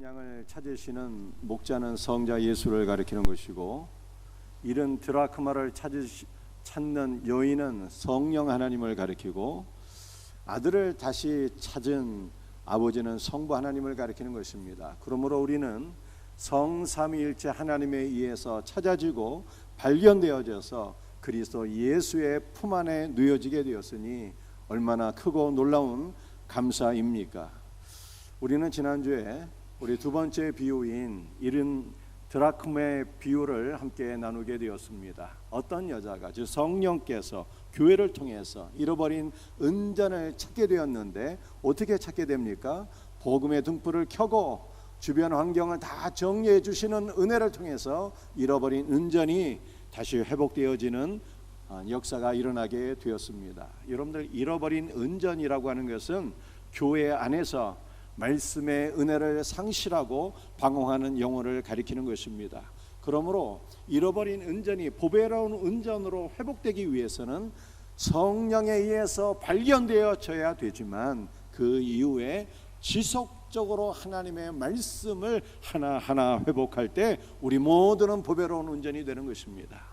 양을 찾으시는 목자는 성자 예수를 가리키는 것이고, 잃은 드라크마를 찾는 여인은 성령 하나님을 가리키고, 아들을 다시 찾은 아버지는 성부 하나님을 가리키는 것입니다. 그러므로 우리는 성삼위일체 하나님에 의해서 찾아지고 발견되어져서 그리스도 예수의 품 안에 누여지게 되었으니 얼마나 크고 놀라운 감사입니까? 우리는 지난주에 우리 두 번째 비유인 잃은 드라크마의 비유를 함께 나누게 되었습니다. 어떤 여자가, 즉 성령께서 교회를 통해서 잃어버린 은전을 찾게 되었는데 어떻게 찾게 됩니까? 복음의 등불을 켜고 주변 환경을 다 정리해 주시는 은혜를 통해서 잃어버린 은전이 다시 회복되어지는 역사가 일어나게 되었습니다. 여러분들, 잃어버린 은전이라고 하는 것은 교회 안에서 말씀의 은혜를 상실하고 방황하는 영혼을 가리키는 것입니다. 그러므로 잃어버린 은전이 보배로운 은전으로 회복되기 위해서는 성령에 의해서 발견되어져야 되지만 그 이후에 지속적으로 하나님의 말씀을 하나하나 회복할 때 우리 모두는 보배로운 은전이 되는 것입니다.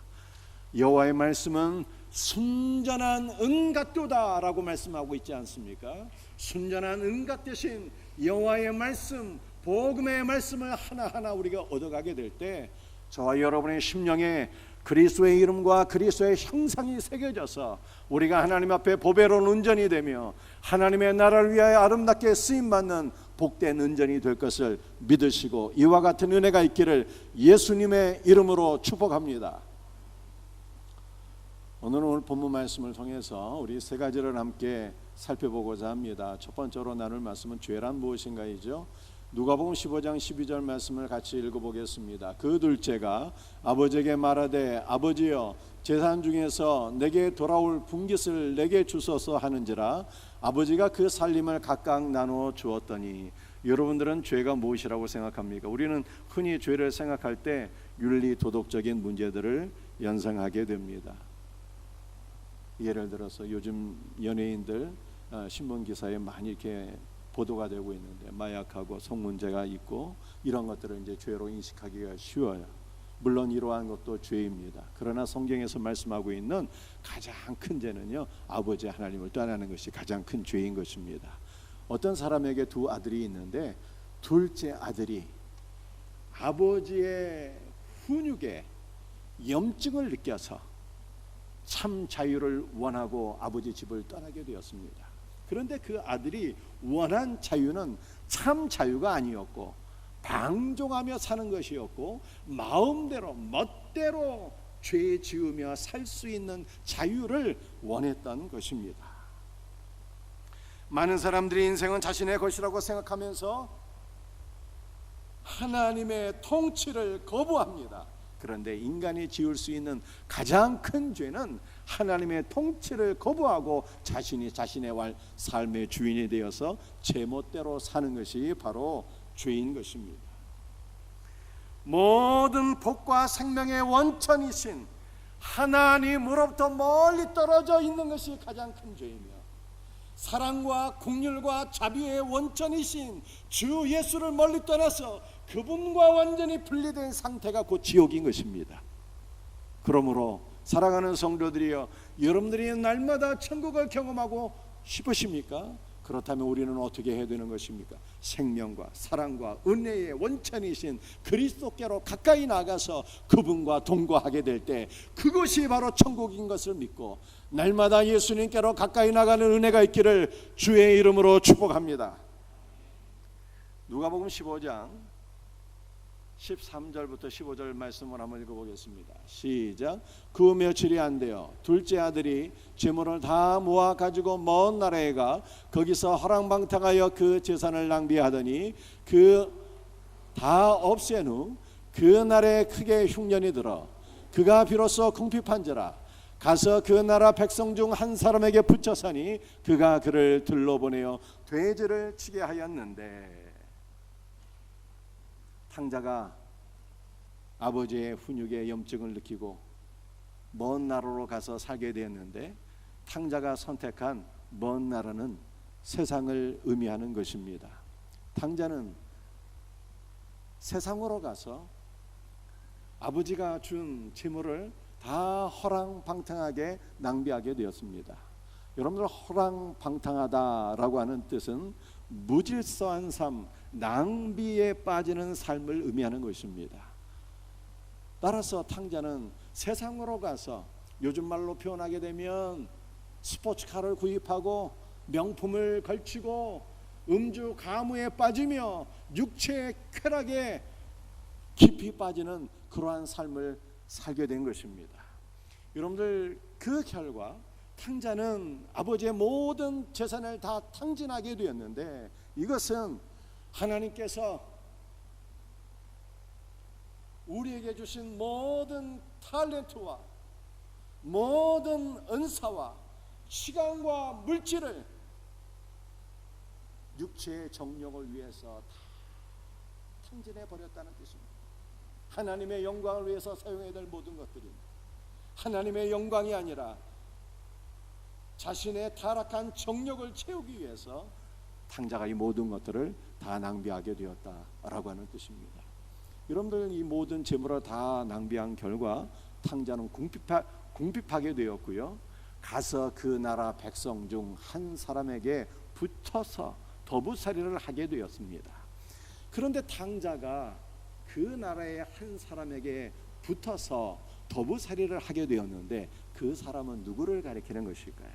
여호와의 말씀은 순전한 은 같도다라고 말씀하고 있지 않습니까? 순전한 은 같으신 여호와의 말씀, 복음의 말씀을 하나하나 우리가 얻어가게 될 때 저와 여러분의 심령에 그리스도의 이름과 그리스도의 형상이 새겨져서 우리가 하나님 앞에 보배로운 은전이 되며 하나님의 나라를 위하여 아름답게 쓰임받는 복된 은전이 될 것을 믿으시고 이와 같은 은혜가 있기를 예수님의 이름으로 축복합니다. 오늘 본문 말씀을 통해서 우리 세 가지를 함께 살펴보고자 합니다. 첫 번째로 나눌 말씀은 죄란 무엇인가이죠. 누가복음 15장 12절 말씀을 같이 읽어보겠습니다. 그 둘째가 아버지에게 말하되 아버지여 재산 중에서 내게 돌아올 분깃을 내게 주소서 하는지라 아버지가 그 살림을 각각 나누어 주었더니. 여러분들은 죄가 무엇이라고 생각합니까? 우리는 흔히 죄를 생각할 때 윤리 도덕적인 문제들을 연상하게 됩니다. 예를 들어서 요즘 연예인들 신문 기사에 많이 이렇게 보도가 되고 있는데 마약하고 성 문제가 있고 이런 것들을 이제 죄로 인식하기가 쉬워요. 물론 이러한 것도 죄입니다. 그러나 성경에서 말씀하고 있는 가장 큰 죄는요, 아버지 하나님을 떠나는 것이 가장 큰 죄인 것입니다. 어떤 사람에게 두 아들이 있는데 둘째 아들이 아버지의 훈육에 염증을 느껴서 참 자유를 원하고 아버지 집을 떠나게 되었습니다. 그런데 그 아들이 원한 자유는 참 자유가 아니었고 방종하며 사는 것이었고 마음대로 멋대로 죄 지으며 살 수 있는 자유를 원했던 것입니다. 많은 사람들이 인생은 자신의 것이라고 생각하면서 하나님의 통치를 거부합니다. 그런데 인간이 지을 수 있는 가장 큰 죄는 하나님의 통치를 거부하고 자신이 자신의 삶의 주인이 되어서 제멋대로 사는 것이 바로 죄인 것입니다. 모든 복과 생명의 원천이신 하나님으로부터 멀리 떨어져 있는 것이 가장 큰 죄이며 사랑과 긍휼과 자비의 원천이신 주 예수를 멀리 떠나서 그분과 완전히 분리된 상태가 곧 지옥인 것입니다. 그러므로 사랑하는 성도들이여, 여러분들이 날마다 천국을 경험하고 싶으십니까? 그렇다면 우리는 어떻게 해야 되는 것입니까? 생명과 사랑과 은혜의 원천이신 그리스도께로 가까이 나가서 그분과 동거하게 될 때 그것이 바로 천국인 것을 믿고 날마다 예수님께로 가까이 나가는 은혜가 있기를 주의 이름으로 축복합니다. 누가복음 15장 13절부터 15절 말씀을 한번 읽어보겠습니다. 시작. 그 며칠이 안 되어 둘째 아들이 재물을 다 모아 가지고 먼 나라에 가 거기서 허랑방탕하여 그 재산을 낭비하더니 그 다 없앤 후 그 나라에 크게 흉년이 들어 그가 비로소 궁핍한지라 가서 그 나라 백성 중 한 사람에게 붙여 사니 그가 그를 들러보내어 돼지를 치게 하였는데 탕자가 아버지의 훈육에 염증을 느끼고 먼 나라로 가서 살게 되었는데 탕자가 선택한 먼 나라는 세상을 의미하는 것입니다. 탕자는 세상으로 가서 아버지가 준 재물을 다 허랑방탕하게 낭비하게 되었습니다. 여러분들, 허랑방탕하다라고 하는 뜻은 무질서한 삶, 낭비에 빠지는 삶을 의미하는 것입니다. 따라서 탕자는 세상으로 가서 요즘 말로 표현하게 되면 스포츠카를 구입하고 명품을 걸치고 음주 가무에 빠지며 육체의 쾌락에 깊이 빠지는 그러한 삶을 살게 된 것입니다. 여러분들, 그 결과 탕자는 아버지의 모든 재산을 다 탕진하게 되었는데, 이것은 하나님께서 우리에게 주신 모든 탤런트와 모든 은사와 시간과 물질을 육체의 정욕을 위해서 다 탕진해 버렸다는 뜻입니다. 하나님의 영광을 위해서 사용해야 될 모든 것들입니다. 하나님의 영광이 아니라 자신의 타락한 정욕을 채우기 위해서 탕자가 이 모든 것들을 다 낭비하게 되었다라고 하는 뜻입니다. 여러분들, 이 모든 재물을 다 낭비한 결과 탕자는 궁핍하게 되었고요. 가서 그 나라 백성 중 한 사람에게 붙어서 더부살이를 하게 되었습니다. 그런데 탕자가 그 나라의 한 사람에게 붙어서 더부살이를 하게 되었는데, 그 사람은 누구를 가리키는 것일까요?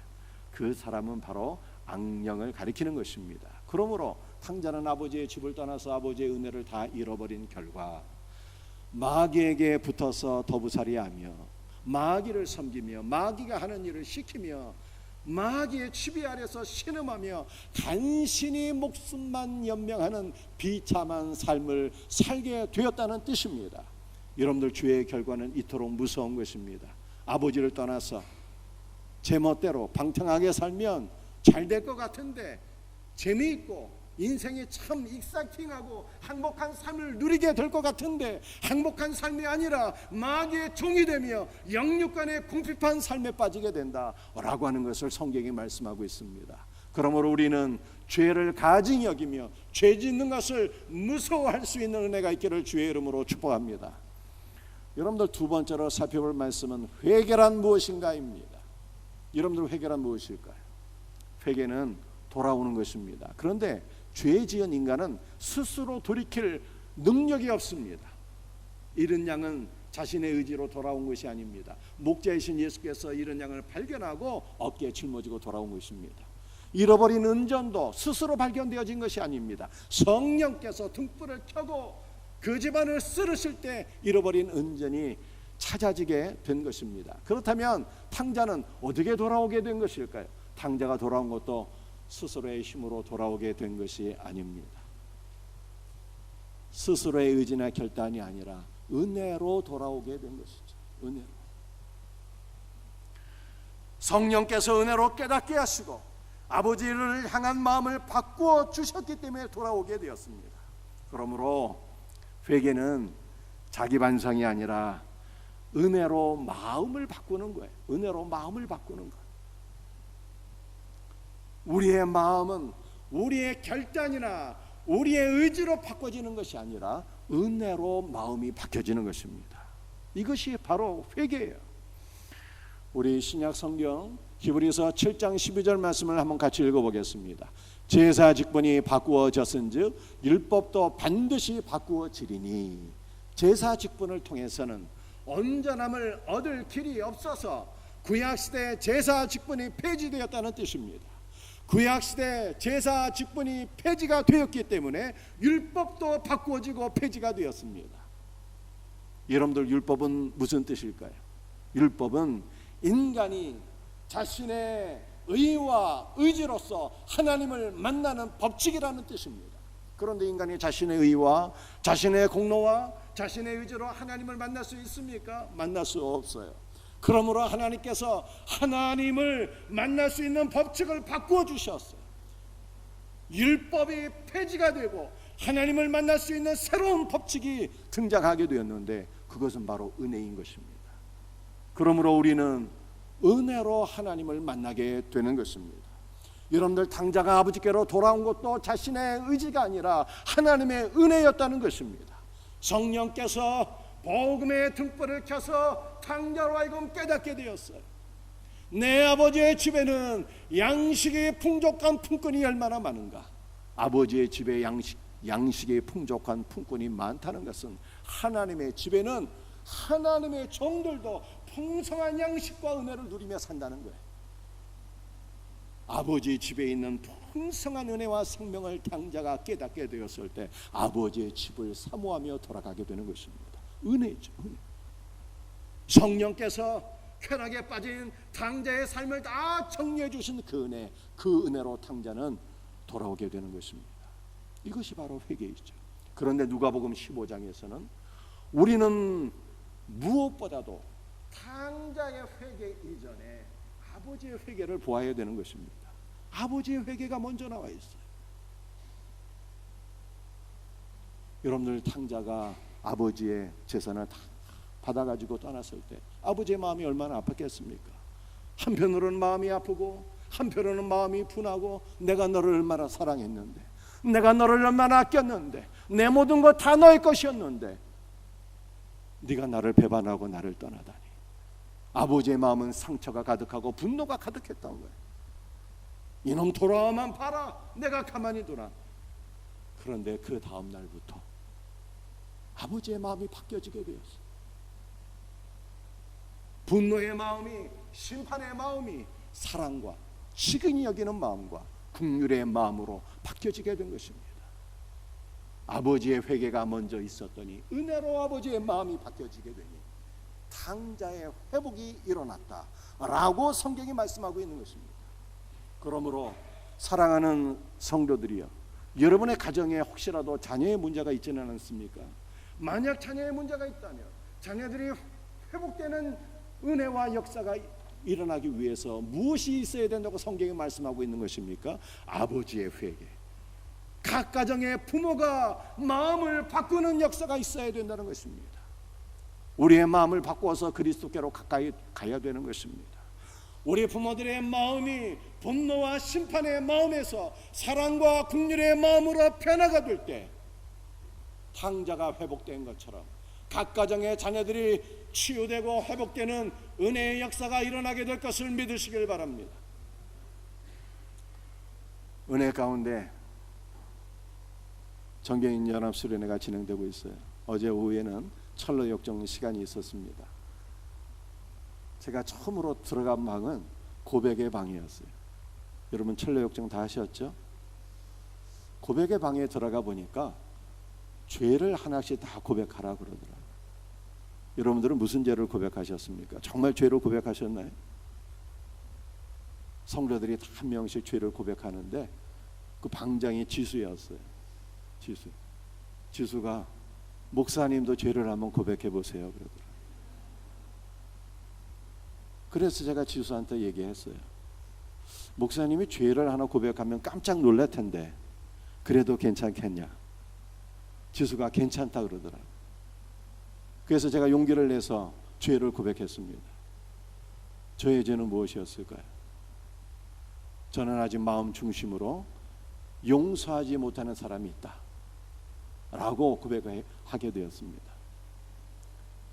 그 사람은 바로 악령을 가리키는 것입니다. 그러므로 탕자는 아버지의 집을 떠나서 아버지의 은혜를 다 잃어버린 결과 마귀에게 붙어서 더부살이하며 마귀를 섬기며 마귀가 하는 일을 시키며 마귀의 지배 아래서 신음하며 간신히 목숨만 연명하는 비참한 삶을 살게 되었다는 뜻입니다. 여러분들, 죄의 결과는 이토록 무서운 것입니다. 아버지를 떠나서 제멋대로 방탕하게 살면 잘 될 것 같은데, 재미있고 인생이 참 익사이팅하고 행복한 삶을 누리게 될 것 같은데, 행복한 삶이 아니라 마귀의 종이 되며 영육간의 궁핍한 삶에 빠지게 된다라고 하는 것을 성경이 말씀하고 있습니다. 그러므로 우리는 죄를 가증히 여기며 죄 짓는 것을 무서워할 수 있는 은혜가 있기를 주의 이름으로 축복합니다. 여러분들, 두 번째로 살펴볼 말씀은 회개란 무엇인가입니다. 여러분들, 회개란 무엇일까요? 회개는 돌아오는 것입니다. 그런데 죄 지은 인간은 스스로 돌이킬 능력이 없습니다. 잃은 양은 자신의 의지로 돌아온 것이 아닙니다. 목자이신 예수께서 잃은 양을 발견하고 어깨에 짊어지고 돌아온 것입니다. 잃어버린 은전도 스스로 발견되어진 것이 아닙니다. 성령께서 등불을 켜고 그 집안을 쓸으실 때 잃어버린 은전이 찾아지게 된 것입니다. 그렇다면 탕자는 어떻게 돌아오게 된 것일까요? 탕자가 돌아온 것도 스스로의 힘으로 돌아오게 된 것이 아닙니다. 스스로의 의지나 결단이 아니라 은혜로 돌아오게 된 것이죠. 은혜로. 성령께서 은혜로 깨닫게 하시고 아버지를 향한 마음을 바꾸어 주셨기 때문에 돌아오게 되었습니다. 그러므로 회개는 자기 반성이 아니라 은혜로 마음을 바꾸는 거예요. 은혜로 마음을 바꾸는 것. 우리의 마음은 우리의 결단이나 우리의 의지로 바꿔지는 것이 아니라 은혜로 마음이 바뀌어지는 것입니다. 이것이 바로 회개예요. 우리 신약 성경 히브리서 7장 12절 말씀을 한번 같이 읽어보겠습니다. 제사 직분이 바꾸어졌은즉 율법도 반드시 바꾸어지리니, 제사 직분을 통해서는 온전함을 얻을 길이 없어서 구약시대 제사 직분이 폐지되었다는 뜻입니다. 구약시대 제사 직분이 폐지가 되었기 때문에 율법도 바꾸어지고 폐지가 되었습니다. 여러분들, 율법은 무슨 뜻일까요? 율법은 인간이 자신의 의와 의지로서 하나님을 만나는 법칙이라는 뜻입니다. 그런데 인간이 자신의 의와 자신의 공로와 자신의 의지로 하나님을 만날 수 있습니까? 만날 수 없어요. 그러므로 하나님께서 하나님을 만날 수 있는 법칙을 바꾸어 주셨어요. 율법이 폐지가 되고 하나님을 만날 수 있는 새로운 법칙이 등장하게 되었는데, 그것은 바로 은혜인 것입니다. 그러므로 우리는 은혜로 하나님을 만나게 되는 것입니다. 여러분들, 탕자가 아버지께로 돌아온 것도 자신의 의지가 아니라 하나님의 은혜였다는 것입니다. 성령께서 복음의 등불을 켜서 탕자로 하여금 깨닫게 되었어요. 내 아버지의 집에는 양식이 풍족한 품꾼이 얼마나 많은가. 아버지의 집에 양식이 풍족한 품꾼이 많다는 것은 하나님의 집에는 하나님의 종들도 풍성한 양식과 은혜를 누리며 산다는 거예요. 아버지의 집에 있는 풍성한 은혜와 생명을 탕자가 깨닫게 되었을 때 아버지의 집을 사모하며 돌아가게 되는 것입니다. 은혜죠, 은혜. 성령께서 쾌락에 빠진 탕자의 삶을 다 정리해 주신 그 은혜, 그 은혜로 탕자는 돌아오게 되는 것입니다. 이것이 바로 회개이죠. 그런데 누가복음 15장에서는 우리는 무엇보다도 탕자의 회개 이전에 아버지의 회개를 보아야 되는 것입니다. 아버지의 회개가 먼저 나와 있어요. 여러분들 탕자가 아버지의 재산을 다 받아가지고 떠났을 때 아버지의 마음이 얼마나 아팠겠습니까? 한편으로는 마음이 아프고 한편으로는 마음이 분하고 내가 너를 얼마나 사랑했는데, 내가 너를 얼마나 아꼈는데, 내 모든 것 다 너의 것이었는데 네가 나를 배반하고 나를 떠나다니. 아버지의 마음은 상처가 가득하고 분노가 가득했던 거예요. 이놈 돌아와만 봐라, 내가 가만히 두나. 그런데 그 다음 날부터 아버지의 마음이 바뀌어지게 되었어요. 분노의 마음이, 심판의 마음이 사랑과 치근히 여기는 마음과 긍휼의 마음으로 바뀌어지게 된 것입니다. 아버지의 회개가 먼저 있었더니 은혜로 아버지의 마음이 바뀌어지게 되니 탕자의 회복이 일어났다라고 성경이 말씀하고 있는 것입니다. 그러므로 사랑하는 성도들이여, 여러분의 가정에 혹시라도 자녀의 문제가 있지는 않습니까? 만약 자녀의 문제가 있다면 자녀들이 회복되는 은혜와 역사가 일어나기 위해서 무엇이 있어야 된다고 성경이 말씀하고 있는 것입니까? 아버지의 회개. 각 가정의 부모가 마음을 바꾸는 역사가 있어야 된다는 것입니다. 우리의 마음을 바꾸어서 그리스도께로 가까이 가야 되는 것입니다. 우리 부모들의 마음이 분노와 심판의 마음에서 사랑과 긍휼의 마음으로 변화가 될 때 탕자가 회복된 것처럼 각 가정의 자녀들이 치유되고 회복되는 은혜의 역사가 일어나게 될 것을 믿으시길 바랍니다. 은혜 가운데 정경인 연합 수련회가 진행되고 있어요. 어제 오후에는 철로 역정 시간이 있었습니다. 제가 처음으로 들어간 방은 고백의 방이었어요. 여러분 철로 역정 다 하셨죠? 고백의 방에 들어가 보니까 죄를 하나씩 다 고백하라 그러더라고요. 여러분들은 무슨 죄를 고백하셨습니까? 정말 죄를 고백하셨나요? 성도들이 다 한 명씩 죄를 고백하는데 그 방장이 지수였어요. 지수가 목사님도 죄를 한번 고백해 보세요 그러더라고요. 그래서 제가 지수한테 얘기했어요. 목사님이 죄를 하나 고백하면 깜짝 놀랄 텐데 그래도 괜찮겠냐? 지수가 괜찮다 그러더라고요. 그래서 제가 용기를 내서 죄를 고백했습니다. 저의 죄는 무엇이었을까요? 저는 아직 마음 중심으로 용서하지 못하는 사람이 있다 라고 고백하게 되었습니다.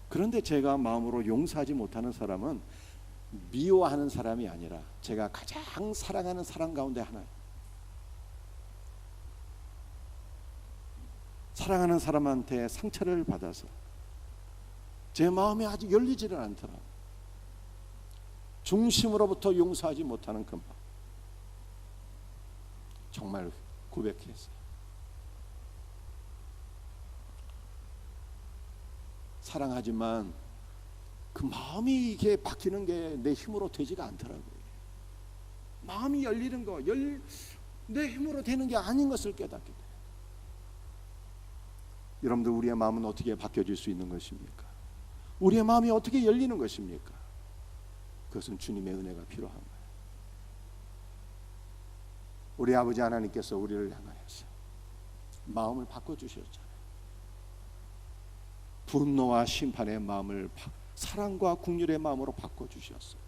그런데 제가 마음으로 용서하지 못하는 사람은 미워하는 사람이 아니라 제가 가장 사랑하는 사람 가운데 하나예요. 사랑하는 사람한테 상처를 받아서 제 마음이 아직 열리지를 않더라. 중심으로부터 용서하지 못하는 그 마음. 정말 고백했어요. 사랑하지만 그 마음이 이게 바뀌는 게 내 힘으로 되지가 않더라고요. 마음이 열리는 거, 내 힘으로 되는 게 아닌 것을 깨닫게 돼요. 여러분들 우리의 마음은 어떻게 바뀌어질 수 있는 것입니까? 우리의 마음이 어떻게 열리는 것입니까? 그것은 주님의 은혜가 필요한 거예요. 우리 아버지 하나님께서 우리를 향하여서 마음을 바꿔주셨잖아요. 분노와 심판의 마음을 사랑과 긍휼의 마음으로 바꿔주셨어요.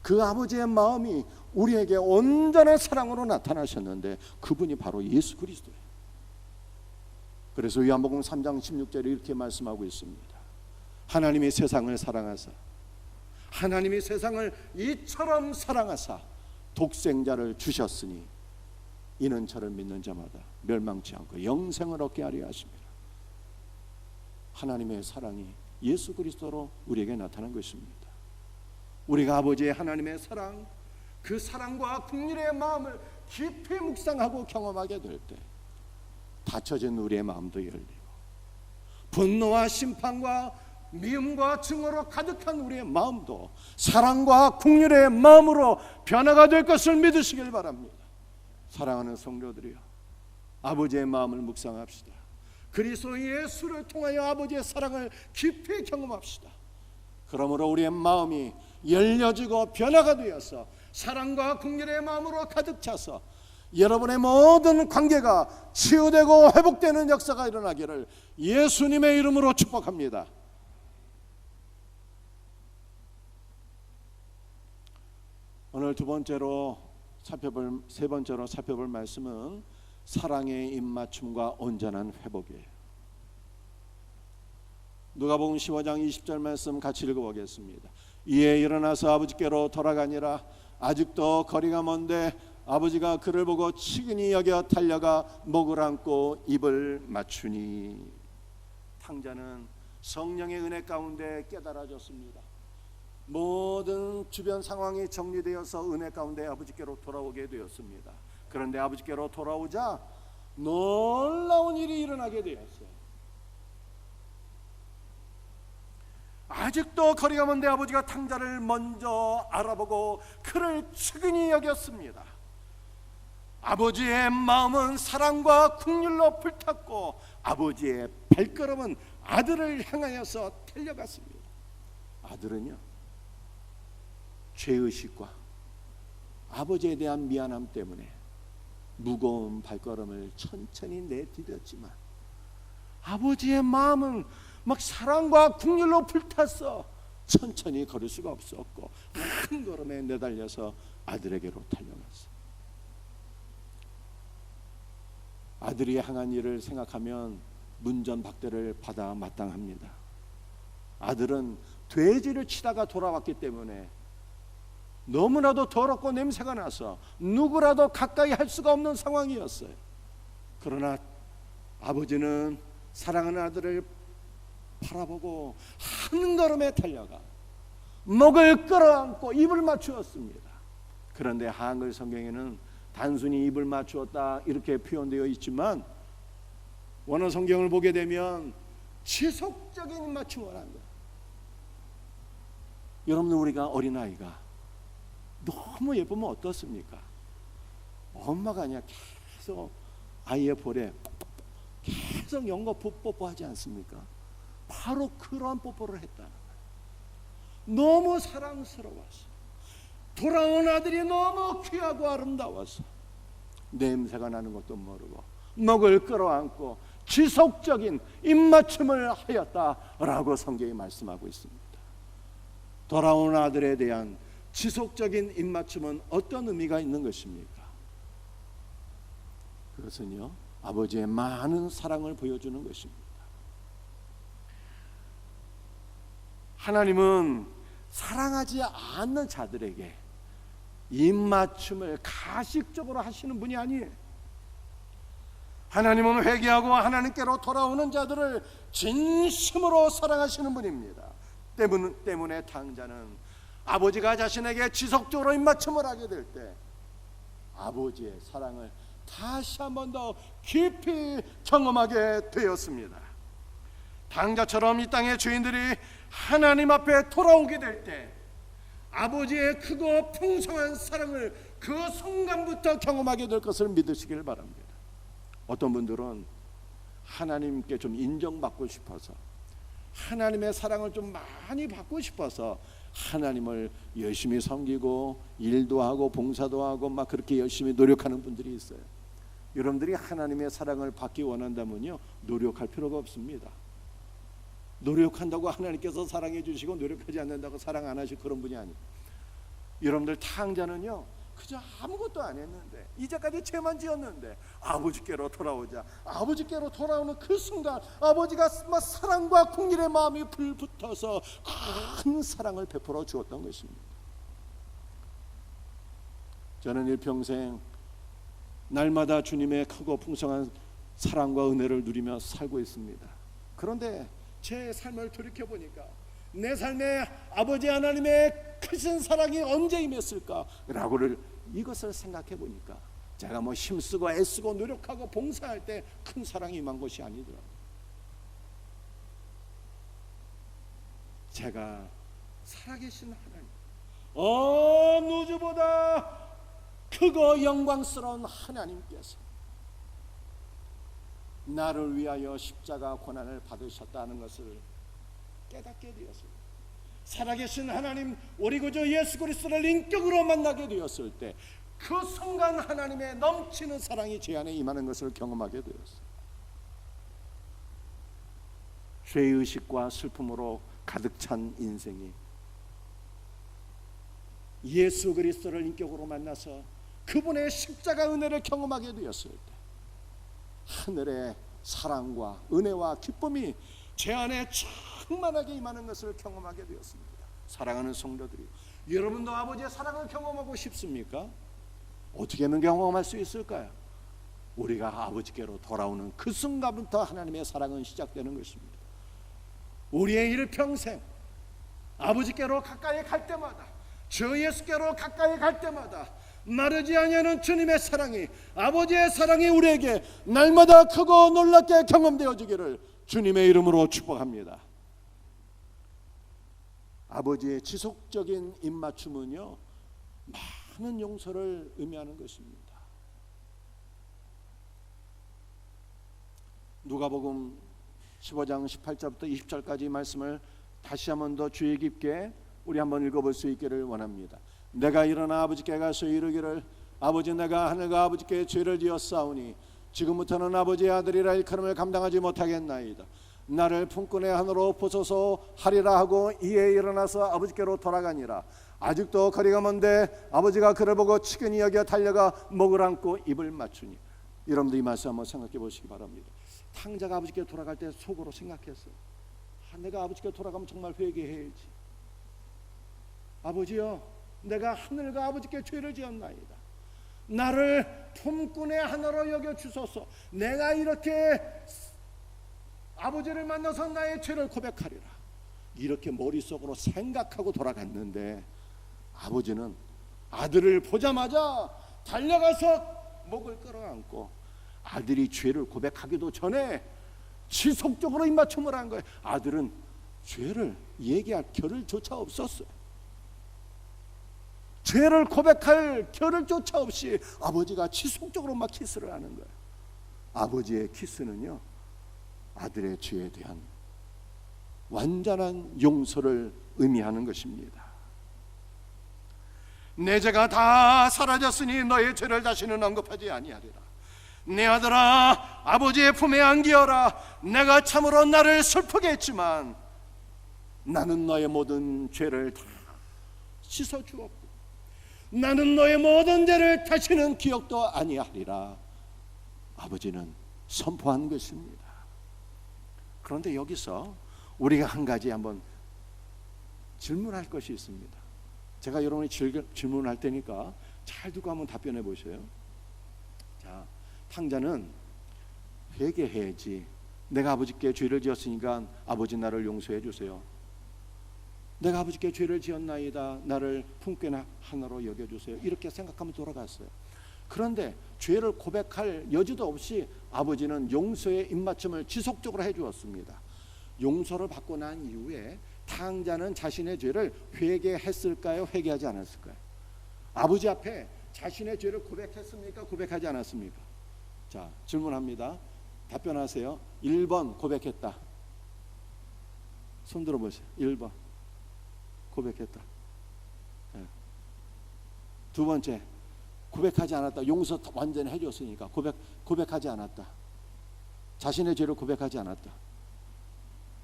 그 아버지의 마음이 우리에게 온전한 사랑으로 나타나셨는데 그분이 바로 예수 그리스도예요. 그래서 요한복음 3장 16절에 이렇게 말씀하고 있습니다. 하나님이 세상을 사랑하사, 하나님이 세상을 이처럼 사랑하사 독생자를 주셨으니 이는 저를 믿는 자마다 멸망치 않고 영생을 얻게 하려 하십니다. 하나님의 사랑이 예수 그리스도로 우리에게 나타난 것입니다. 우리가 아버지의 하나님의 사랑, 그 사랑과 긍휼의 마음을 깊이 묵상하고 경험하게 될 때 닫혀진 우리의 마음도 열리고 분노와 심판과 미움과 증오로 가득한 우리의 마음도 사랑과 긍휼의 마음으로 변화가 될 것을 믿으시길 바랍니다. 사랑하는 성도들이여, 아버지의 마음을 묵상합시다. 그리스도 예수를 통하여 아버지의 사랑을 깊이 경험합시다. 그러므로 우리의 마음이 열려지고 변화가 되어서 사랑과 긍휼의 마음으로 가득 차서 여러분의 모든 관계가 치유되고 회복되는 역사가 일어나기를 예수님의 이름으로 축복합니다. 오늘 세 번째로 살펴볼 말씀은 사랑의 입맞춤과 온전한 회복이에요. 누가복음 15장 20절 말씀 같이 읽어보겠습니다. 이에 일어나서 아버지께로 돌아가니라. 아직도 거리가 먼데 아버지가 그를 보고 치근히 여겨 달려가 목을 안고 입을 맞추니. 탕자는 성령의 은혜 가운데 깨달아졌습니다. 모든 주변 상황이 정리되어서 은혜 가운데 아버지께로 돌아오게 되었습니다. 그런데 아버지께로 돌아오자 놀라운 일이 일어나게 되었어요. 아직도 거리가 먼데 아버지가 탕자를 먼저 알아보고 그를 측은히 여겼습니다. 아버지의 마음은 사랑과 긍휼로 불탔고 아버지의 발걸음은 아들을 향하여서 달려갔습니다. 아들은요, 죄의식과 아버지에 대한 미안함 때문에 무거운 발걸음을 천천히 내디뎠지만 아버지의 마음은 막 사랑과 긍휼로 불탔어 천천히 걸을 수가 없었고 한 걸음에 내달려서 아들에게로 달려갔어. 아들이 향한 일을 생각하면 문전박대를 받아 마땅합니다. 아들은 돼지를 치다가 돌아왔기 때문에 너무나도 더럽고 냄새가 나서 누구라도 가까이 할 수가 없는 상황이었어요. 그러나 아버지는 사랑하는 아들을 바라보고 한 걸음에 달려가 목을 끌어안고 입을 맞추었습니다. 그런데 한글 성경에는 단순히 입을 맞추었다 이렇게 표현되어 있지만 원어 성경을 보게 되면 지속적인 입맞춤을 한 거예요. 여러분, 우리가 어린아이가 너무 예쁘면 어떻습니까? 엄마가 그냥 계속 아이의 볼에 계속 연거 뽀뽀하지 않습니까? 바로 그러한 뽀뽀를 했다는 거예요. 너무 사랑스러워서 돌아온 아들이 너무 귀하고 아름다워서 냄새가 나는 것도 모르고 목을 끌어안고 지속적인 입맞춤을 하였다라고 성경이 말씀하고 있습니다. 돌아온 아들에 대한 지속적인 입맞춤은 어떤 의미가 있는 것입니까? 그것은요, 아버지의 많은 사랑을 보여주는 것입니다. 하나님은 사랑하지 않는 자들에게 입맞춤을 가식적으로 하시는 분이 아니에요. 하나님은 회개하고 하나님께로 돌아오는 자들을 진심으로 사랑하시는 분입니다. 때문에 탕자는 아버지가 자신에게 지속적으로 입맞춤을 하게 될 때 아버지의 사랑을 다시 한 번 더 깊이 경험하게 되었습니다. 탕자처럼 이 땅의 죄인들이 하나님 앞에 돌아오게 될 때 아버지의 크고 풍성한 사랑을 그 순간부터 경험하게 될 것을 믿으시길 바랍니다. 어떤 분들은 하나님께 좀 인정받고 싶어서 하나님의 사랑을 좀 많이 받고 싶어서 하나님을 열심히 섬기고 일도 하고 봉사도 하고 막 그렇게 열심히 노력하는 분들이 있어요. 여러분들이 하나님의 사랑을 받기 원한다면요, 노력할 필요가 없습니다. 노력한다고 하나님께서 사랑해 주시고 노력하지 않는다고 사랑 안 하실 그런 분이 아니에요. 여러분들 탕자는요, 그저 아무것도 안 했는데, 이제까지 죄만 지었는데 아버지께로 돌아오자. 아버지께로 돌아오는 그 순간 아버지가 사랑과 긍휼의 마음이 불붙어서 큰 사랑을 베풀어 주었던 것입니다. 저는 일평생 날마다 주님의 크고 풍성한 사랑과 은혜를 누리며 살고 있습니다. 그런데 제 삶을 돌이켜보니까 내 삶에 아버지 하나님의 크신 사랑이 언제 임했을까 라고를 이것을 생각해 보니까 제가 힘쓰고 애쓰고 노력하고 봉사할 때 큰 사랑이 임한 것이 아니더라고요. 제가 살아계신 하나님, 어느 주보다 크고 영광스러운 하나님께서 나를 위하여 십자가 고난을 받으셨다는 것을 깨닫게 되었습니다. 살아계신 하나님, 우리 구주 예수 그리스도를 인격으로 만나게 되었을 때 그 순간 하나님의 넘치는 사랑이 제 안에 임하는 것을 경험하게 되었습니다. 죄의식과 슬픔으로 가득 찬 인생이 예수 그리스도를 인격으로 만나서 그분의 십자가 은혜를 경험하게 되었을 때 하늘의 사랑과 은혜와 기쁨이 제 안에 충만하게 임하는 것을 경험하게 되었습니다. 사랑하는 성도들이, 여러분도 아버지의 사랑을 경험하고 싶습니까? 어떻게 하면 경험할 수 있을까요? 우리가 아버지께로 돌아오는 그 순간부터 하나님의 사랑은 시작되는 것입니다. 우리의 일평생 아버지께로 가까이 갈 때마다, 주 예수께로 가까이 갈 때마다 마르지 아니하는 주님의 사랑이, 아버지의 사랑이 우리에게 날마다 크고 놀랍게 경험되어지기를 주님의 이름으로 축복합니다. 아버지의 지속적인 입맞춤은요, 많은 용서를 의미하는 것입니다. 누가복음 15장 18절부터 20절까지 말씀을 다시 한번 더 주의 깊게 우리 한번 읽어볼 수 있기를 원합니다. 내가 일어나 아버지께 가서 이르기를, 아버지, 내가 하늘과 아버지께 죄를 지었사오니 지금부터는 아버지의 아들이라 일컬음을 감당하지 못하겠나이다. 나를 품꾼의 하늘로 보소서 하리라 하고 이에 일어나서 아버지께로 돌아가니라. 아직도 거리가 먼데 아버지가 그를 보고 치근히 여겨 달려가 목을 안고 입을 맞추니. 여러분들 이 말씀 한번 생각해 보시기 바랍니다. 탕자가 아버지께 돌아갈 때 속으로 생각했어요. 내가 아버지께 돌아가면 정말 회개해야지. 아버지요, 내가 하늘과 아버지께 죄를 지었나이다. 나를 품꾼의 하나로 여겨 주소서. 내가 이렇게 아버지를 만나서 나의 죄를 고백하리라. 이렇게 머릿속으로 생각하고 돌아갔는데 아버지는 아들을 보자마자 달려가서 목을 끌어안고 아들이 죄를 고백하기도 전에 지속적으로 입맞춤을 한 거예요. 아들은 죄를 얘기할 겨를조차 없었어요. 죄를 고백할 겨를조차 없이 아버지가 지속적으로 막 키스를 하는 거예요. 아버지의 키스는요, 아들의 죄에 대한 완전한 용서를 의미하는 것입니다. 내 죄가 다 사라졌으니 너의 죄를 다시는 언급하지 아니하리라. 내 아들아, 아버지의 품에 안기어라. 내가 참으로 나를 슬프게 했지만 나는 너의 모든 죄를 다 씻어주었고 나는 너의 모든 죄를 다시는 기억도 아니하리라. 아버지는 선포한 것입니다. 그런데 여기서 우리가 한 가지 한번 질문할 것이 있습니다. 제가 여러분이 질문할 테니까 잘 듣고 한번 답변해 보세요. 자, 탕자는 회개해야지. 내가 아버지께 죄를 지었으니까 아버지 나를 용서해 주세요. 내가 아버지께 죄를 지었나이다. 나를 품꾼의 하나로 여겨주세요. 이렇게 생각하면 돌아갔어요. 그런데 죄를 고백할 여지도 없이 아버지는 용서의 입맞춤을 지속적으로 해주었습니다. 용서를 받고 난 이후에 탕자는 자신의 죄를 회개했을까요? 회개하지 않았을까요? 아버지 앞에 자신의 죄를 고백했습니까? 고백하지 않았습니까? 자, 질문합니다. 답변하세요. 1번 고백했다. 손 들어보세요. 1번 고백했다. 네. 두 번째, 고백하지 않았다. 용서 완전히 해줬으니까 고백하지 않았다. 자신의 죄를 고백하지 않았다.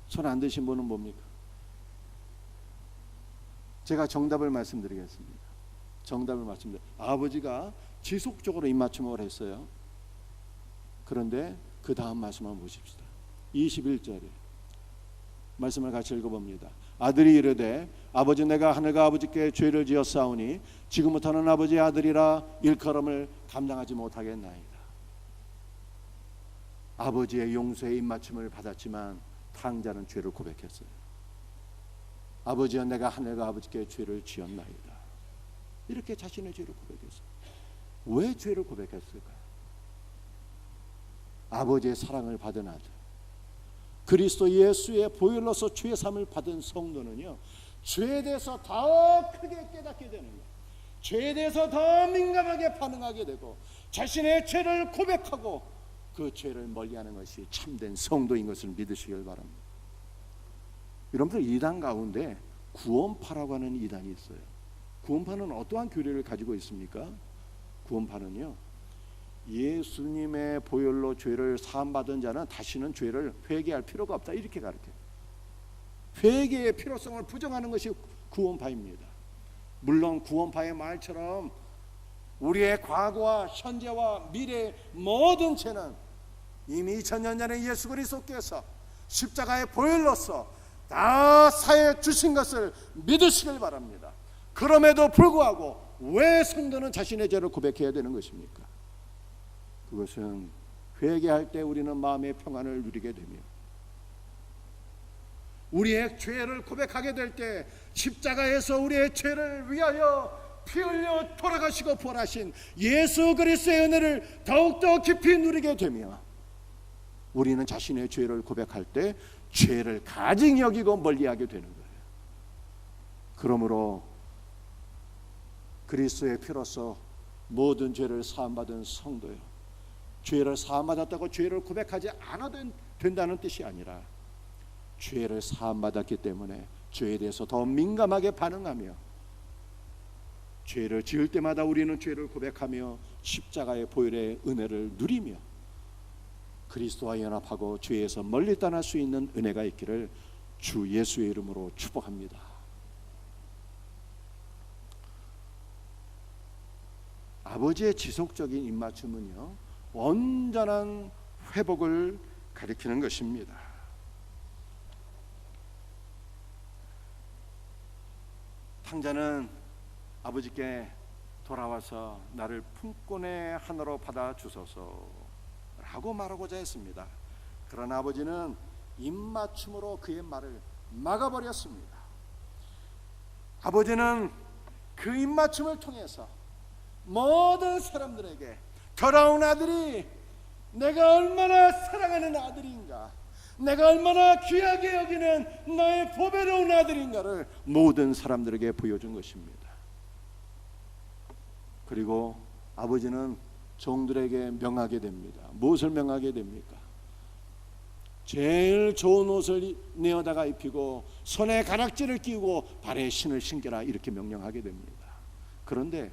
손 안 드신 분은 뭡니까? 제가 정답을 말씀드리겠습니다. 정답을 말씀드려요. 아버지가 지속적으로 입맞춤을 했어요. 그런데 그 다음 말씀을 보십시다. 21절에 말씀을 같이 읽어봅니다. 아들이 이르되 아버지 내가 하늘과 아버지께 죄를 지었사오니 지금부터는 아버지의 아들이라 일컬음을 감당하지 못하겠나이다. 아버지의 용서의 입맞춤을 받았지만 탕자는 죄를 고백했어요. 아버지여 내가 하늘과 아버지께 죄를 지었나이다. 이렇게 자신의 죄를 고백했어요. 왜 죄를 고백했을까요? 아버지의 사랑을 받은 아들, 그리스도 예수의 보혈로서 죄 사함을 받은 성도는요, 죄에 대해서 더 크게 깨닫게 되는 거예요. 죄에 대해서 더 민감하게 반응하게 되고 자신의 죄를 고백하고 그 죄를 멀리하는 것이 참된 성도인 것을 믿으시길 바랍니다. 여러분들 이단 가운데 구원파라고 하는 이단이 있어요. 구원파는 어떠한 교리를 가지고 있습니까? 구원파는요, 예수님의 보혈로 죄를 사함받은 자는 다시는 죄를 회개할 필요가 없다, 이렇게 가르쳐요. 회개의 필요성을 부정하는 것이 구원파입니다. 물론 구원파의 말처럼 우리의 과거와 현재와 미래의 모든 죄는 이미 2000년 전에 예수 그리스도께서 십자가의 보혈로서 다 사해 주신 것을 믿으시길 바랍니다. 그럼에도 불구하고 왜 성도는 자신의 죄를 고백해야 되는 것입니까? 그것은 회개할 때 우리는 마음의 평안을 누리게 되며 우리의 죄를 고백하게 될 때 십자가에서 우리의 죄를 위하여 피 흘려 돌아가시고 부활하신 예수 그리스도의 은혜를 더욱더 깊이 누리게 되며 우리는 자신의 죄를 고백할 때 죄를 가증히 여기고 멀리하게 되는 거예요. 그러므로 그리스도의 피로서 모든 죄를 사함받은 성도요, 죄를 사함받았다고 죄를 고백하지 않아도 된다는 뜻이 아니라 죄를 사함받았기 때문에 죄에 대해서 더 민감하게 반응하며 죄를 지을 때마다 우리는 죄를 고백하며 십자가의 보혈의 은혜를 누리며 그리스도와 연합하고 죄에서 멀리 떠날 수 있는 은혜가 있기를 주 예수의 이름으로 축복합니다. 아버지의 지속적인 입맞춤은요, 온전한 회복을 가리키는 것입니다. 탕자는 아버지께 돌아와서 나를 품꾼의 하나로 받아 주소서 라고 말하고자 했습니다. 그러나 아버지는 입맞춤으로 그의 말을 막아버렸습니다. 아버지는 그 입맞춤을 통해서 모든 사람들에게 돌아온 아들이 내가 얼마나 사랑하는 아들인가, 내가 얼마나 귀하게 여기는 나의 보배로운 아들인가를 모든 사람들에게 보여준 것입니다. 그리고 아버지는 종들에게 명하게 됩니다. 무엇을 명하게 됩니까? 제일 좋은 옷을 내어다가 입히고 손에 가락지를 끼우고 발에 신을 신겨라, 이렇게 명령하게 됩니다. 그런데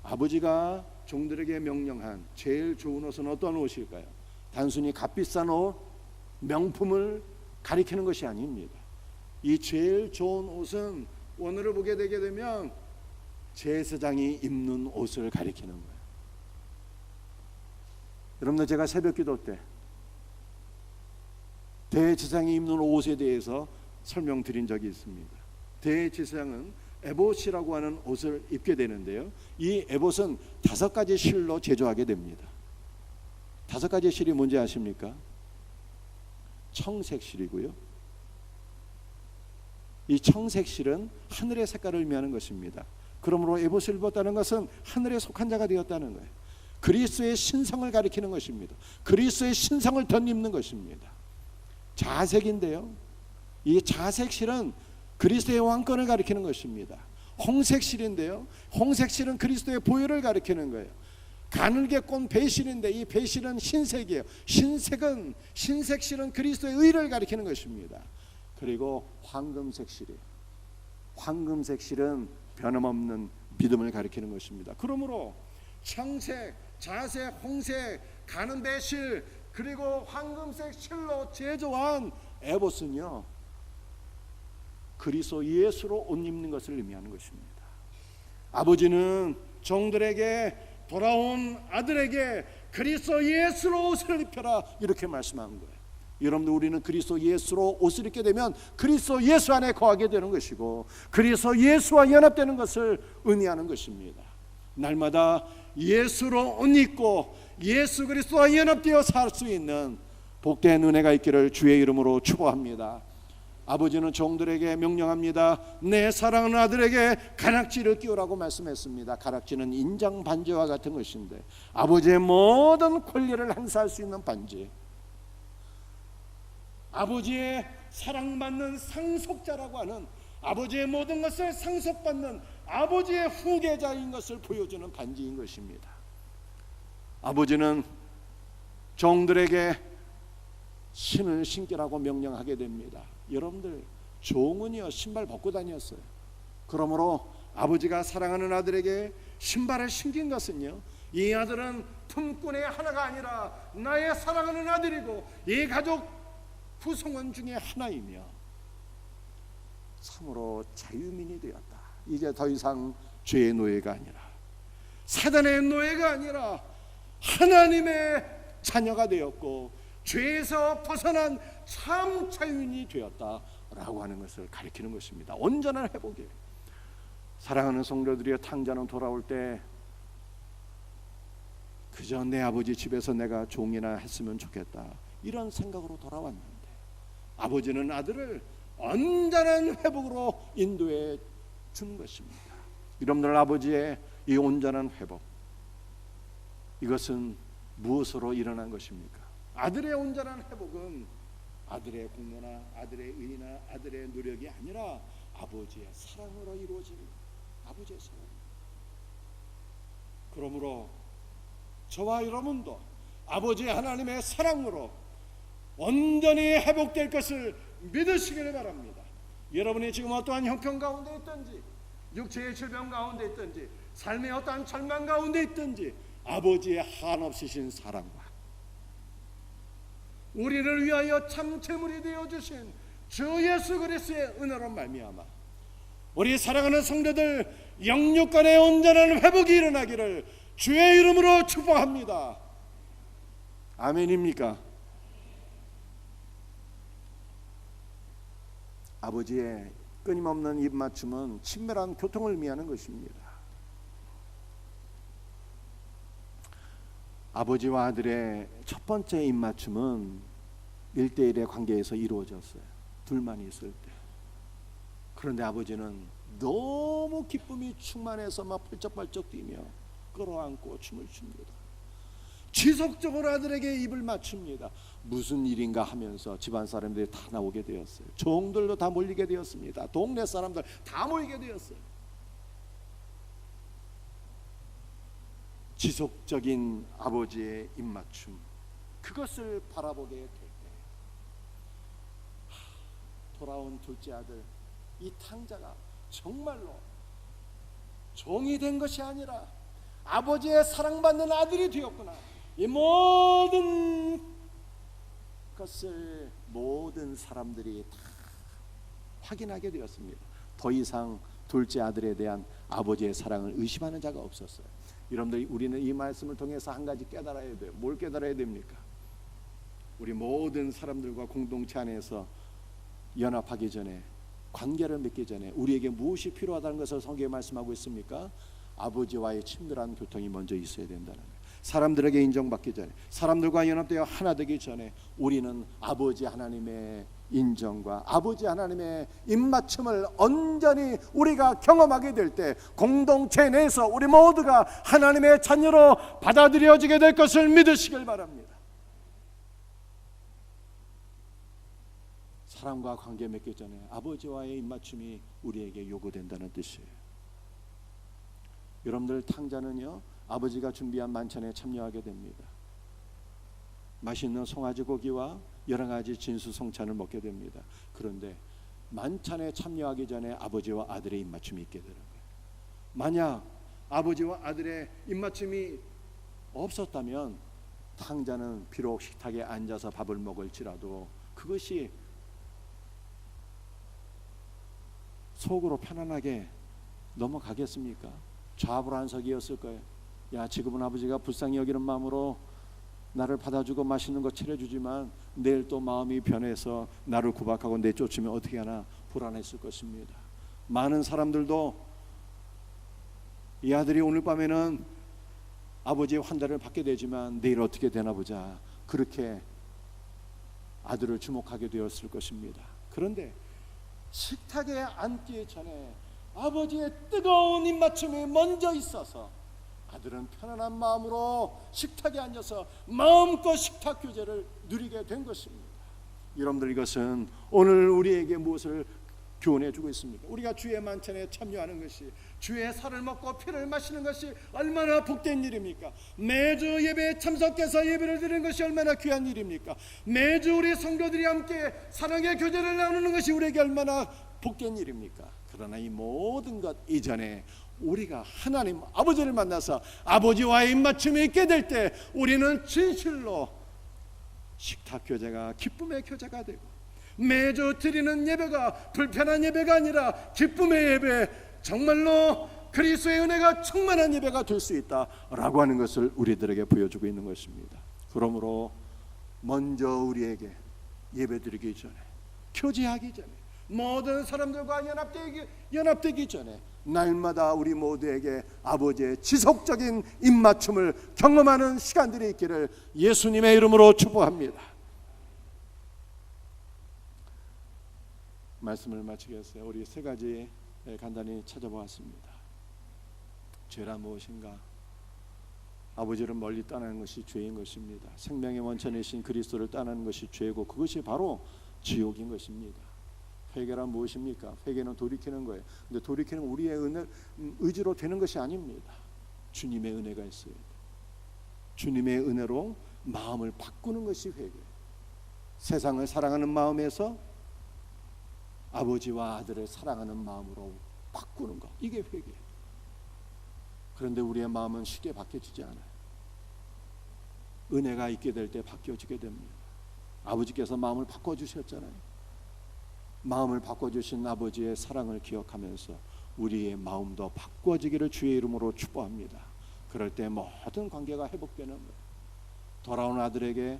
아버지가 종들에게 명령한 제일 좋은 옷은 어떤 옷일까요? 단순히 값비싼 옷, 명품을 가리키는 것이 아닙니다. 이 제일 좋은 옷은 오늘을 보게 되게 되면 제사장이 입는 옷을 가리키는 거예요. 여러분들, 제가 새벽 기도 때 대제사장이 입는 옷에 대해서 설명드린 적이 있습니다. 대제사장은 에봇이라고 하는 옷을 입게 되는데요, 이 에봇은 5가지 실로 제조하게 됩니다. 5가지 실이 뭔지 아십니까? 청색 실이고요, 이 청색 실은 하늘의 색깔을 의미하는 것입니다. 그러므로 에봇을 입었다는 것은 하늘에 속한 자가 되었다는 거예요. 그리스도의 신성을 가리키는 것입니다. 그리스도의 신성을 덧입는 것입니다. 자색인데요, 이 자색실은 그리스도의 왕권을 가리키는 것입니다. 홍색실인데요, 홍색실은 그리스도의 보혈을 가리키는 거예요. 가늘게 꼰 배실인데 이 배실은 흰색이에요. 흰색실은 그리스도의 의를 가리키는 것입니다. 그리고 황금색실이에요. 황금색실은 변함없는 믿음을 가리키는 것입니다. 그러므로 청색, 자색, 홍색, 가는 배실, 그리고 황금색 실로 제조한 에봇은요, 그리스도 예수로 옷 입는 것을 의미하는 것입니다. 아버지는 종들에게, 돌아온 아들에게 그리스도 예수로 옷을 입혀라 이렇게 말씀한 거예요. 여러분들, 우리는 그리스도 예수로 옷을 입게 되면 그리스도 예수 안에 거하게 되는 것이고 그리스도 예수와 연합되는 것을 의미하는 것입니다. 날마다 예수로 옷 입고 예수 그리스도와 연합되어 살 수 있는 복된 은혜가 있기를 주의 이름으로 축원합니다. 아버지는 종들에게 명령합니다. 내 사랑하는 아들에게 가락지를 끼우라고 말씀했습니다. 가락지는 인장 반지와 같은 것인데 아버지의 모든 권리를 행사할 수 있는 반지, 아버지의 사랑받는 상속자라고 하는, 아버지의 모든 것을 상속받는 아버지의 후계자인 것을 보여주는 반지인 것입니다. 아버지는 종들에게 신을 신기라고 명령하게 됩니다. 여러분들, 종은요 신발 벗고 다녔어요. 그러므로 아버지가 사랑하는 아들에게 신발을 신긴 것은요, 이 아들은 품꾼의 하나가 아니라 나의 사랑하는 아들이고 이 가족 구성원 중에 하나이며 참으로 자유민이 되었다. 이제 더 이상 죄의 노예가 아니라, 사단의 노예가 아니라 하나님의 자녀가 되었고 죄에서 벗어난 참 자유인이 되었다라고 하는 것을 가리키는 것입니다. 온전한 회복이에요. 사랑하는 성도들이여, 탕자는 돌아올 때 그저 내 아버지 집에서 내가 종이나 했으면 좋겠다 이런 생각으로 돌아왔는데 아버지는 아들을 온전한 회복으로 인도해 준 것입니다. 여러분들, 아버지의 이 온전한 회복, 이것은 무엇으로 일어난 것입니까? 아들의 온전한 회복은 아들의 공로나 아들의 의나 아들의 노력이 아니라 아버지의 사랑으로 이루어진 아버지의 사랑. 그러므로 저와 여러분도 아버지 하나님의 사랑으로 온전히 회복될 것을 믿으시기를 바랍니다. 여러분이 지금 어떠한 형편 가운데 있든지, 육체의 질병 가운데 있든지, 삶의 어떠한 절망 가운데 있든지, 아버지의 한없으신 사랑과 우리를 위하여 참 제물이 되어주신 주 예수 그리스도의 은혜로 말미암아 우리 사랑하는 성도들 영육간의 온전한 회복이 일어나기를 주의 이름으로 축복합니다. 아멘입니까? 아버지의 끊임없는 입맞춤은 친밀한 교통을 의미하는 것입니다. 아버지와 아들의 첫 번째 입맞춤은 1대1의 관계에서 이루어졌어요. 둘만 있을 때. 그런데 아버지는 너무 기쁨이 충만해서 막 펄쩍펄쩍 뛰며 끌어안고 춤을 춥니다. 지속적으로 아들에게 입을 맞춥니다. 무슨 일인가 하면서 집안 사람들이 다 나오게 되었어요. 종들도 다 몰리게 되었습니다. 동네 사람들 다 모이게 되었어요. 지속적인 아버지의 입맞춤, 그것을 바라보게 될 때 돌아온 둘째 아들, 이 탕자가 정말로 종이 된 것이 아니라 아버지의 사랑받는 아들이 되었구나, 이 모든 것을 모든 사람들이 다 확인하게 되었습니다. 더 이상 둘째 아들에 대한 아버지의 사랑을 의심하는 자가 없었어요. 여러분들, 우리는 이 말씀을 통해서 한 가지 깨달아야 돼요. 뭘 깨달아야 됩니까? 우리 모든 사람들과 공동체 안에서 연합하기 전에, 관계를 맺기 전에 우리에게 무엇이 필요하다는 것을 성경에 말씀하고 있습니까? 아버지와의 친밀한 교통이 먼저 있어야 된다는 거예요. 사람들에게 인정받기 전에, 사람들과 연합되어 하나 되기 전에 우리는 아버지 하나님의 인정과 아버지 하나님의 입맞춤을 온전히 우리가 경험하게 될 때 공동체 내에서 우리 모두가 하나님의 자녀로 받아들여지게 될 것을 믿으시길 바랍니다. 사람과 관계 맺기 전에 아버지와의 입맞춤이 우리에게 요구된다는 뜻이에요. 여러분들, 탕자는요 아버지가 준비한 만찬에 참여하게 됩니다. 맛있는 송아지 고기와 여러 가지 진수성찬을 먹게 됩니다. 그런데 만찬에 참여하기 전에 아버지와 아들의 입맞춤이 있게 되는 거예요. 만약 아버지와 아들의 입맞춤이 없었다면 탕자는 비록 식탁에 앉아서 밥을 먹을지라도 그것이 속으로 편안하게 넘어가겠습니까? 좌불안석이었을 거예요. 야, 지금은 아버지가 불쌍히 여기는 마음으로 나를 받아주고 맛있는 거 차려주지만 내일 또 마음이 변해서 나를 구박하고 내쫓으면 어떻게 하나 불안했을 것입니다. 많은 사람들도 이 아들이 오늘 밤에는 아버지의 환대를 받게 되지만 내일 어떻게 되나 보자, 그렇게 아들을 주목하게 되었을 것입니다. 그런데 식탁에 앉기 전에 아버지의 뜨거운 입맞춤이 먼저 있어서 아들은 편안한 마음으로 식탁에 앉아서 마음껏 식탁 교제를 누리게 된 것입니다. 여러분들, 이것은 오늘 우리에게 무엇을 교훈해 주고 있습니까? 우리가 주의 만찬에 참여하는 것이, 주의 살을 먹고 피를 마시는 것이 얼마나 복된 일입니까? 매주 예배에 참석해서 예배를 드리는 것이 얼마나 귀한 일입니까? 매주 우리 성도들이 함께 사랑의 교제를 나누는 것이 우리에게 얼마나 복된 일입니까? 그러나 이 모든 것 이전에 우리가 하나님 아버지를 만나서 아버지와의 입맞춤이 있게 될 때 우리는 진실로 식탁 교제가 기쁨의 교제가 되고, 매주 드리는 예배가 불편한 예배가 아니라 기쁨의 예배, 정말로 그리스도의 은혜가 충만한 예배가 될 수 있다라고 하는 것을 우리들에게 보여주고 있는 것입니다. 그러므로 먼저 우리에게 예배드리기 전에, 교제하기 전에, 모든 사람들과 연합되기 전에 날마다 우리 모두에게 아버지의 지속적인 입맞춤을 경험하는 시간들이 있기를 예수님의 이름으로 축복합니다. 말씀을 마치겠어요. 우리 세 가지 간단히 찾아보았습니다. 죄란 무엇인가? 아버지를 멀리 떠나는 것이 죄인 것입니다. 생명의 원천이신 그리스도를 떠나는 것이 죄고, 그것이 바로 지옥인 것입니다. 회개란 무엇입니까? 회개는 돌이키는 거예요. 근데 돌이키는 우리의 의지로 되는 것이 아닙니다. 주님의 은혜가 있어야 돼요. 주님의 은혜로 마음을 바꾸는 것이 회개예요. 세상을 사랑하는 마음에서 아버지와 아들을 사랑하는 마음으로 바꾸는 것, 이게 회개예요. 그런데 우리의 마음은 쉽게 바뀌어지지 않아요. 은혜가 있게 될 때 바뀌어지게 됩니다. 아버지께서 마음을 바꿔주셨잖아요. 마음을 바꿔주신 아버지의 사랑을 기억하면서 우리의 마음도 바꿔지기를 주의 이름으로 축복합니다. 그럴 때 모든 관계가 회복되는 거예요. 돌아온 아들에게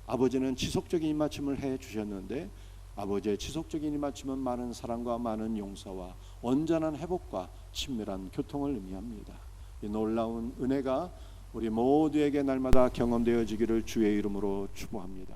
아버지는 지속적인 입맞춤을 해주셨는데, 아버지의 지속적인 입맞춤은 많은 사랑과 많은 용서와 온전한 회복과 친밀한 교통을 의미합니다. 이 놀라운 은혜가 우리 모두에게 날마다 경험되어지기를 주의 이름으로 축복합니다.